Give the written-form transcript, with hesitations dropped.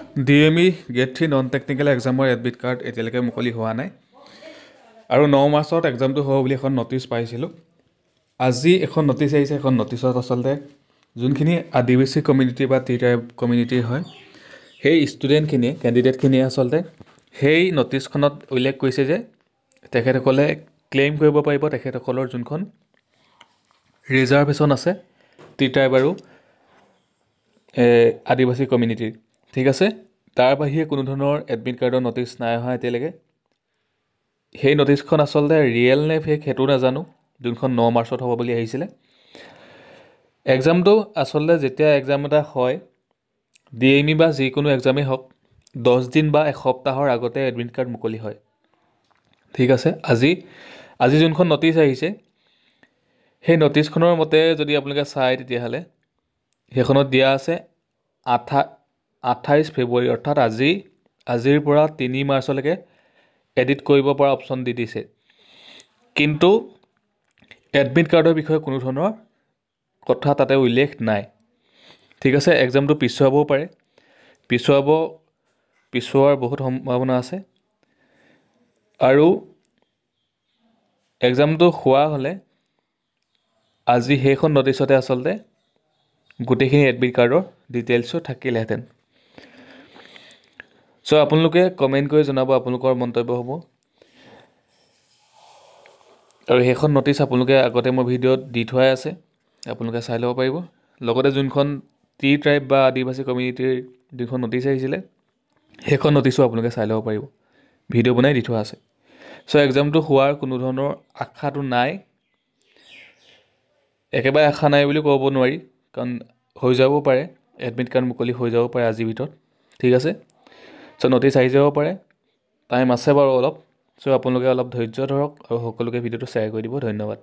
DME Grade 3 non technical এক্সামৰ admit card এতিয়ালৈকে মুকলি হোৱা নাই আৰু 9 মাৰ্চত এক্সামটো হ'ব বুলি এখন নটিচ পাইছিলোঁ। আজি এখন নটিচ আহিছে। এখন নটিচত আচলতে যোনখিনি আদিবাসী কমিউনিটি বা টি ট্ৰাইব কমিউনিটিৰ হয় সেই ষ্টুডেণ্টখিনিয়ে কেণ্ডিডেটখিনিয়ে আচলতে সেই নটিচখনত উল্লেখ কৰিছে যে তেখেতসকলে ক্লেইম কৰিব পাৰিব তেখেতসকলৰ যোনখন ৰিজাৰ্ভেশ্যন আছে টি ট্ৰাইব আৰু আদিবাসী কমিউনিটিৰ। ঠিক আছে, তাৰ বাহিৰে কোনো ধৰণৰ এডমিট কাৰ্ডৰ নটিচ নাই অহা এতিয়ালৈকে। সেই নটিচখন আচলতে ৰিয়েল নে ফেক সেইটো নাজানো, যোনখন 9 মাৰ্চত হ'ব বুলি আহিছিলে। এক্সামটো আচলতে যেতিয়া এক্সাম এটা হয় DME বা যিকোনো এক্সামেই হওক 10 দিন বা এসপ্তাহৰ আগতে এডমিট কাৰ্ড মুকলি হয়। ঠিক আছে, আজি যোনখন নটিচ আহিছে সেই নটিচখনৰ মতে যদি আপোনালোকে চায় তেতিয়াহ'লে সেইখনত দিয়া আছে 28 ফেব্ৰুৱাৰী অৰ্থাৎ আজিৰ পৰা 3 মাৰ্চলৈকে এডিট কৰিব পৰা অপশ্যন দি দিছে। কিন্তু এডমিট কাৰ্ডৰ বিষয়ে কোনো ধৰণৰ কথা তাতে উল্লেখ নাই। ঠিক আছে, এক্সামটো পিছুৱাবও পাৰে, পিছুৱাৰ বহুত সম্ভাৱনা আছে আৰু এক্সামটো হোৱা হ'লে আজি সেইখন নটিচতে আচলতে গোটেইখিনি এডমিট কাৰ্ডৰ ডিটেইলছো থাকিলেহেঁতেন। চ' আপোনালোকে কমেণ্ট কৰি জনাব আপোনালোকৰ মন্তব্য হ'ব। আৰু সেইখন নটিচ আপোনালোকে আগতে মোৰ ভিডিঅ'ত দি থোৱাই আছে, আপোনালোকে চাই ল'ব পাৰিব। লগতে যোনখন টি ট্ৰাইব বা আদিবাসী কমিউনিটিৰ যোনখন নটিচ আহিছিলে সেইখন নটিচো আপোনালোকে চাই ল'ব পাৰিব, ভিডিঅ' বনাই দি থোৱা আছে। চ' এক্সামটো হোৱাৰ কোনো ধৰণৰ আশাটো নাই, একেবাৰে আশা নাই বুলি ক'ব নোৱাৰি, কাৰণ হৈ যাব পাৰে এডমিট কাৰ্ড মুকলি হৈ যাব পাৰে আজিৰ ভিতৰত। ঠিক আছে, চ' নটিচ আহি যাব পাৰে, টাইম আছে বাৰু অলপ। চ' আপোনালোকে অলপ ধৈৰ্য ধৰক আৰু সকলোকে ভিডিঅ'টো শ্বেয়াৰ কৰি দিব। ধন্যবাদ।